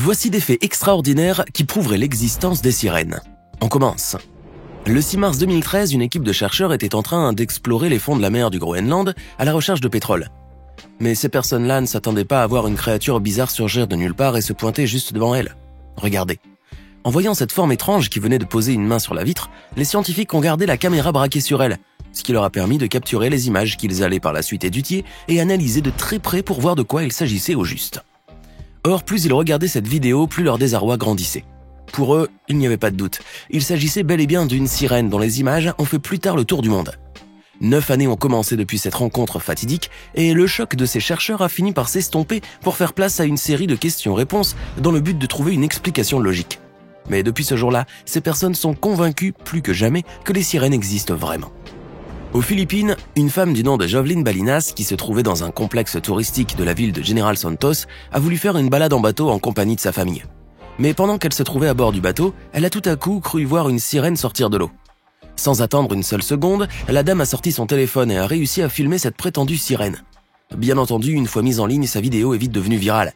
Voici des faits extraordinaires qui prouveraient l'existence des sirènes. On commence. Le 6 mars 2013, une équipe de chercheurs était en train d'explorer les fonds de la mer du Groenland à la recherche de pétrole. Mais ces personnes-là ne s'attendaient pas à voir une créature bizarre surgir de nulle part et se pointer juste devant elles. Regardez. En voyant cette forme étrange qui venait de poser une main sur la vitre, les scientifiques ont gardé la caméra braquée sur elle, ce qui leur a permis de capturer les images qu'ils allaient par la suite étudier et analyser de très près pour voir de quoi il s'agissait au juste. Or, plus ils regardaient cette vidéo, plus leur désarroi grandissait. Pour eux, il n'y avait pas de doute. Il s'agissait bel et bien d'une sirène dont les images ont fait plus tard le tour du monde. 9 années ont commencé depuis cette rencontre fatidique et le choc de ces chercheurs a fini par s'estomper pour faire place à une série de questions-réponses dans le but de trouver une explication logique. Mais depuis ce jour-là, ces personnes sont convaincues plus que jamais que les sirènes existent vraiment. Aux Philippines, une femme du nom de Jovelyn Balinas, qui se trouvait dans un complexe touristique de la ville de General Santos, a voulu faire une balade en bateau en compagnie de sa famille. Mais pendant qu'elle se trouvait à bord du bateau, elle a tout à coup cru voir une sirène sortir de l'eau. Sans attendre une seule seconde, la dame a sorti son téléphone et a réussi à filmer cette prétendue sirène. Bien entendu, une fois mise en ligne, sa vidéo est vite devenue virale.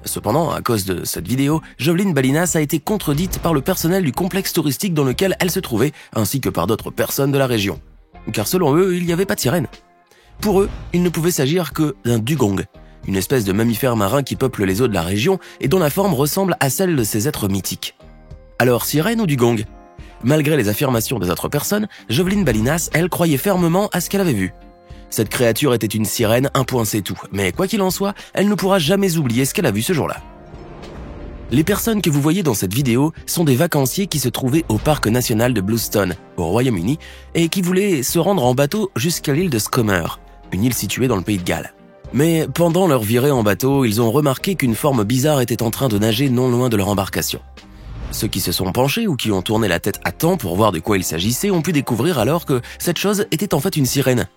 Cependant, à cause de cette vidéo, Jovelyn Balinas a été contredite par le personnel du complexe touristique dans lequel elle se trouvait, ainsi que par d'autres personnes de la région. Car selon eux, il n'y avait pas de sirène. Pour eux, il ne pouvait s'agir que d'un dugong, une espèce de mammifère marin qui peuple les eaux de la région et dont la forme ressemble à celle de ces êtres mythiques. Alors, sirène ou dugong ? Malgré les affirmations des autres personnes, Jovelyn Balinas, elle, croyait fermement à ce qu'elle avait vu. Cette créature était une sirène, un point c'est tout, mais quoi qu'il en soit, elle ne pourra jamais oublier ce qu'elle a vu ce jour-là. Les personnes que vous voyez dans cette vidéo sont des vacanciers qui se trouvaient au parc national de Bluestone, au Royaume-Uni, et qui voulaient se rendre en bateau jusqu'à l'île de Scomer, une île située dans le pays de Galles. Mais pendant leur virée en bateau, ils ont remarqué qu'une forme bizarre était en train de nager non loin de leur embarcation. Ceux qui se sont penchés ou qui ont tourné la tête à temps pour voir de quoi il s'agissait ont pu découvrir alors que cette chose était en fait une sirène.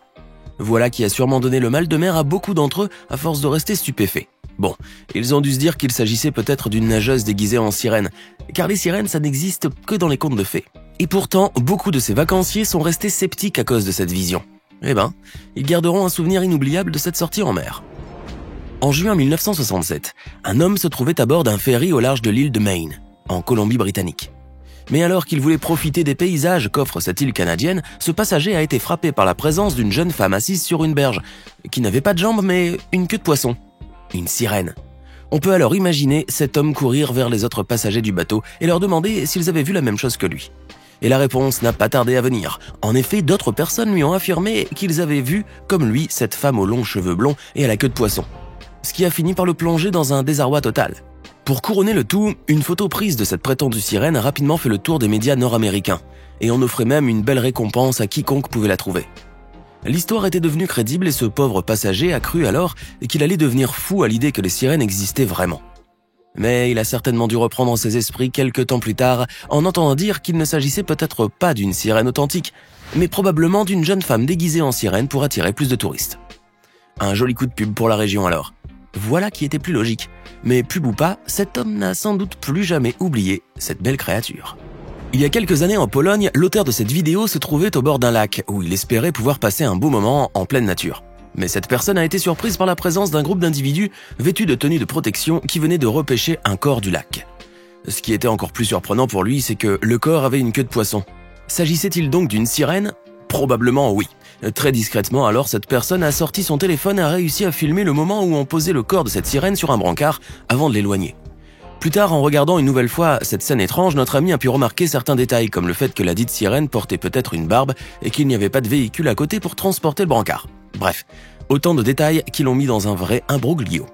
Voilà qui a sûrement donné le mal de mer à beaucoup d'entre eux à force de rester stupéfaits. Bon, ils ont dû se dire qu'il s'agissait peut-être d'une nageuse déguisée en sirène, car les sirènes ça n'existe que dans les contes de fées. Et pourtant, beaucoup de ces vacanciers sont restés sceptiques à cause de cette vision. Eh ben, ils garderont un souvenir inoubliable de cette sortie en mer. En juin 1967, un homme se trouvait à bord d'un ferry au large de l'île de Maine, en Colombie-Britannique. Mais alors qu'il voulait profiter des paysages qu'offre cette île canadienne, ce passager a été frappé par la présence d'une jeune femme assise sur une berge, qui n'avait pas de jambes mais une queue de poisson. Une sirène. On peut alors imaginer cet homme courir vers les autres passagers du bateau et leur demander s'ils avaient vu la même chose que lui. Et la réponse n'a pas tardé à venir. En effet, d'autres personnes lui ont affirmé qu'ils avaient vu, comme lui, cette femme aux longs cheveux blonds et à la queue de poisson. Ce qui a fini par le plonger dans un désarroi total. Pour couronner le tout, une photo prise de cette prétendue sirène a rapidement fait le tour des médias nord-américains, et on offrait même une belle récompense à quiconque pouvait la trouver. L'histoire était devenue crédible et ce pauvre passager a cru alors qu'il allait devenir fou à l'idée que les sirènes existaient vraiment. Mais il a certainement dû reprendre ses esprits quelques temps plus tard en entendant dire qu'il ne s'agissait peut-être pas d'une sirène authentique, mais probablement d'une jeune femme déguisée en sirène pour attirer plus de touristes. Un joli coup de pub pour la région alors. Voilà qui était plus logique. Mais pub ou pas, cet homme n'a sans doute plus jamais oublié cette belle créature. Il y a quelques années en Pologne, l'auteur de cette vidéo se trouvait au bord d'un lac où il espérait pouvoir passer un beau moment en pleine nature. Mais cette personne a été surprise par la présence d'un groupe d'individus vêtus de tenues de protection qui venaient de repêcher un corps du lac. Ce qui était encore plus surprenant pour lui, c'est que le corps avait une queue de poisson. S'agissait-il donc d'une sirène ? Probablement oui. Très discrètement alors, cette personne a sorti son téléphone et a réussi à filmer le moment où on posait le corps de cette sirène sur un brancard avant de l'éloigner. Plus tard, en regardant une nouvelle fois cette scène étrange, notre ami a pu remarquer certains détails, comme le fait que la dite sirène portait peut-être une barbe et qu'il n'y avait pas de véhicule à côté pour transporter le brancard. Bref, autant de détails qui l'ont mis dans un vrai imbroglio.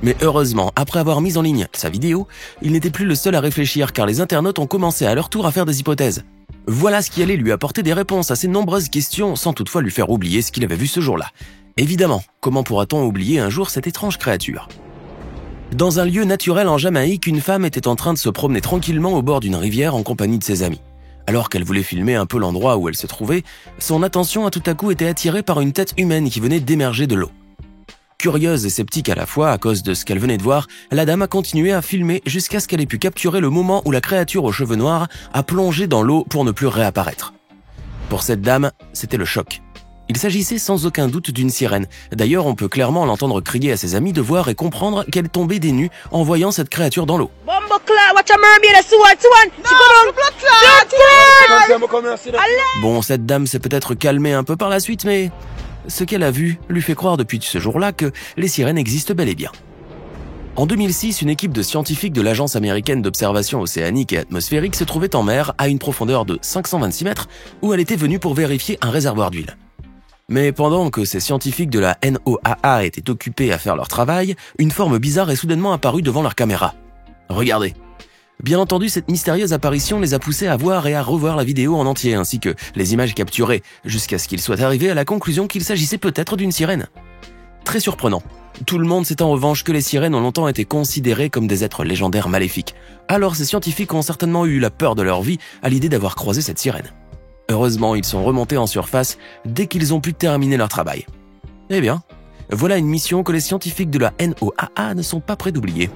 Mais heureusement, après avoir mis en ligne sa vidéo, il n'était plus le seul à réfléchir car les internautes ont commencé à leur tour à faire des hypothèses. Voilà ce qui allait lui apporter des réponses à ses nombreuses questions sans toutefois lui faire oublier ce qu'il avait vu ce jour-là. Évidemment, comment pourra-t-on oublier un jour cette étrange créature ? Dans un lieu naturel en Jamaïque, une femme était en train de se promener tranquillement au bord d'une rivière en compagnie de ses amis. Alors qu'elle voulait filmer un peu l'endroit où elle se trouvait, son attention a tout à coup été attirée par une tête humaine qui venait d'émerger de l'eau. Curieuse et sceptique à la fois à cause de ce qu'elle venait de voir, la dame a continué à filmer jusqu'à ce qu'elle ait pu capturer le moment où la créature aux cheveux noirs a plongé dans l'eau pour ne plus réapparaître. Pour cette dame, c'était le choc. Il s'agissait sans aucun doute d'une sirène. D'ailleurs, on peut clairement l'entendre crier à ses amis de voir et comprendre qu'elle tombait des nues en voyant cette créature dans l'eau. Bon, cette dame s'est peut-être calmée un peu par la suite, mais ce qu'elle a vu lui fait croire depuis ce jour-là que les sirènes existent bel et bien. En 2006, une équipe de scientifiques de l'Agence américaine d'observation océanique et atmosphérique se trouvait en mer à une profondeur de 526 mètres où elle était venue pour vérifier un réservoir d'huile. Mais pendant que ces scientifiques de la NOAA étaient occupés à faire leur travail, une forme bizarre est soudainement apparue devant leur caméra. Regardez. Bien entendu, cette mystérieuse apparition les a poussés à voir et à revoir la vidéo en entier, ainsi que les images capturées, jusqu'à ce qu'ils soient arrivés à la conclusion qu'il s'agissait peut-être d'une sirène. Très surprenant. Tout le monde sait en revanche que les sirènes ont longtemps été considérées comme des êtres légendaires maléfiques. Alors ces scientifiques ont certainement eu la peur de leur vie à l'idée d'avoir croisé cette sirène. Heureusement, ils sont remontés en surface dès qu'ils ont pu terminer leur travail. Eh bien, voilà une mission que les scientifiques de la NOAA ne sont pas prêts d'oublier.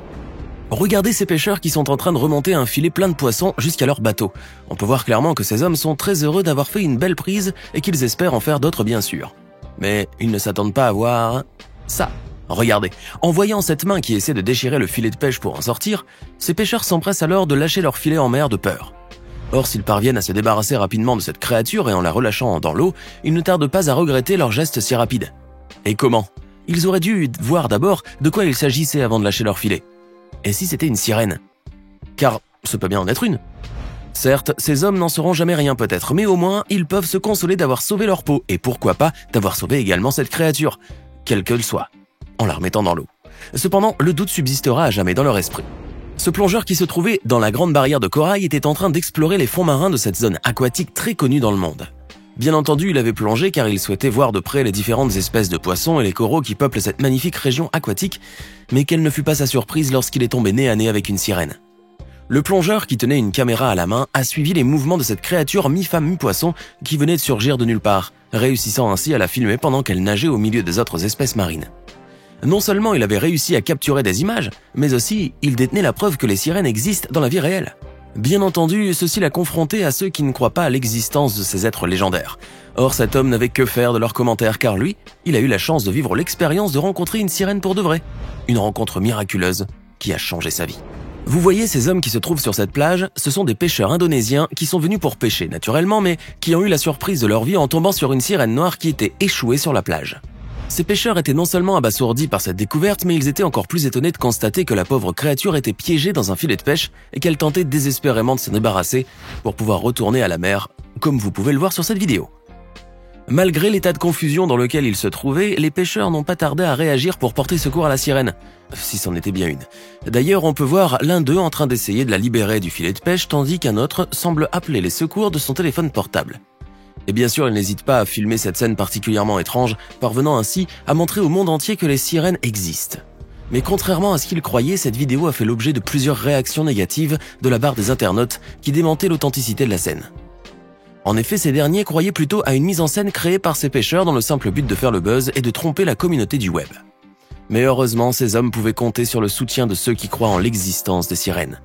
Regardez ces pêcheurs qui sont en train de remonter un filet plein de poissons jusqu'à leur bateau. On peut voir clairement que ces hommes sont très heureux d'avoir fait une belle prise et qu'ils espèrent en faire d'autres bien sûr. Mais ils ne s'attendent pas à voir ça. Regardez, en voyant cette main qui essaie de déchirer le filet de pêche pour en sortir, ces pêcheurs s'empressent alors de lâcher leur filet en mer de peur. Or, s'ils parviennent à se débarrasser rapidement de cette créature et en la relâchant dans l'eau, ils ne tardent pas à regretter leur geste si rapide. Et comment? Ils auraient dû voir d'abord de quoi il s'agissait avant de lâcher leur filet. Et si c'était une sirène? Car ce peut bien en être une. Certes, ces hommes n'en sauront jamais rien peut-être, mais au moins, ils peuvent se consoler d'avoir sauvé leur peau, et pourquoi pas d'avoir sauvé également cette créature, quelle qu'elle soit, en la remettant dans l'eau. Cependant, le doute subsistera à jamais dans leur esprit. Ce plongeur qui se trouvait dans la grande barrière de corail était en train d'explorer les fonds marins de cette zone aquatique très connue dans le monde. Bien entendu, il avait plongé car il souhaitait voir de près les différentes espèces de poissons et les coraux qui peuplent cette magnifique région aquatique, mais quelle ne fut pas sa surprise lorsqu'il est tombé nez à nez avec une sirène. Le plongeur qui tenait une caméra à la main a suivi les mouvements de cette créature mi-femme mi-poisson qui venait de surgir de nulle part, réussissant ainsi à la filmer pendant qu'elle nageait au milieu des autres espèces marines. Non seulement il avait réussi à capturer des images, mais aussi il détenait la preuve que les sirènes existent dans la vie réelle. Bien entendu, ceci l'a confronté à ceux qui ne croient pas à l'existence de ces êtres légendaires. Or cet homme n'avait que faire de leurs commentaires car lui, il a eu la chance de vivre l'expérience de rencontrer une sirène pour de vrai. Une rencontre miraculeuse qui a changé sa vie. Vous voyez ces hommes qui se trouvent sur cette plage, ce sont des pêcheurs indonésiens qui sont venus pour pêcher naturellement mais qui ont eu la surprise de leur vie en tombant sur une sirène noire qui était échouée sur la plage. Ces pêcheurs étaient non seulement abasourdis par cette découverte, mais ils étaient encore plus étonnés de constater que la pauvre créature était piégée dans un filet de pêche et qu'elle tentait désespérément de s'en débarrasser pour pouvoir retourner à la mer, comme vous pouvez le voir sur cette vidéo. Malgré l'état de confusion dans lequel ils se trouvaient, les pêcheurs n'ont pas tardé à réagir pour porter secours à la sirène, si c'en était bien une. D'ailleurs, on peut voir l'un d'eux en train d'essayer de la libérer du filet de pêche, tandis qu'un autre semble appeler les secours de son téléphone portable. Et bien sûr, il n'hésite pas à filmer cette scène particulièrement étrange, parvenant ainsi à montrer au monde entier que les sirènes existent. Mais contrairement à ce qu'il croyait, cette vidéo a fait l'objet de plusieurs réactions négatives de la part des internautes qui démentaient l'authenticité de la scène. En effet, ces derniers croyaient plutôt à une mise en scène créée par ces pêcheurs dans le simple but de faire le buzz et de tromper la communauté du web. Mais heureusement, ces hommes pouvaient compter sur le soutien de ceux qui croient en l'existence des sirènes.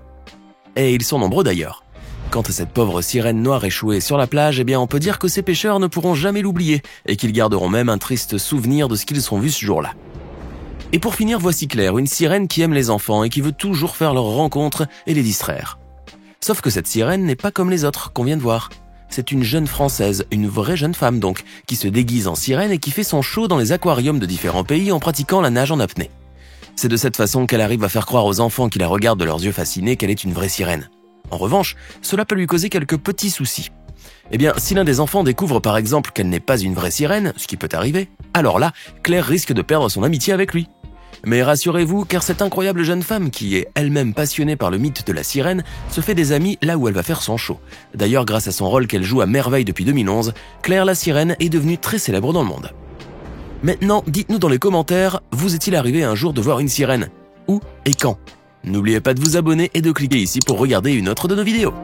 Et ils sont nombreux d'ailleurs. Quant à cette pauvre sirène noire échouée sur la plage, eh bien on peut dire que ces pêcheurs ne pourront jamais l'oublier et qu'ils garderont même un triste souvenir de ce qu'ils ont vu ce jour-là. Et pour finir, voici Claire, une sirène qui aime les enfants et qui veut toujours faire leur rencontre et les distraire. Sauf que cette sirène n'est pas comme les autres qu'on vient de voir. C'est une jeune Française, une vraie jeune femme donc, qui se déguise en sirène et qui fait son show dans les aquariums de différents pays en pratiquant la nage en apnée. C'est de cette façon qu'elle arrive à faire croire aux enfants qui la regardent de leurs yeux fascinés qu'elle est une vraie sirène. En revanche, cela peut lui causer quelques petits soucis. Eh bien, si l'un des enfants découvre par exemple qu'elle n'est pas une vraie sirène, ce qui peut arriver, alors là, Claire risque de perdre son amitié avec lui. Mais rassurez-vous, car cette incroyable jeune femme, qui est elle-même passionnée par le mythe de la sirène, se fait des amis là où elle va faire son show. D'ailleurs, grâce à son rôle qu'elle joue à merveille depuis 2011, Claire la sirène est devenue très célèbre dans le monde. Maintenant, dites-nous dans les commentaires, vous est-il arrivé un jour de voir une sirène? Où et quand? N'oubliez pas de vous abonner et de cliquer ici pour regarder une autre de nos vidéos.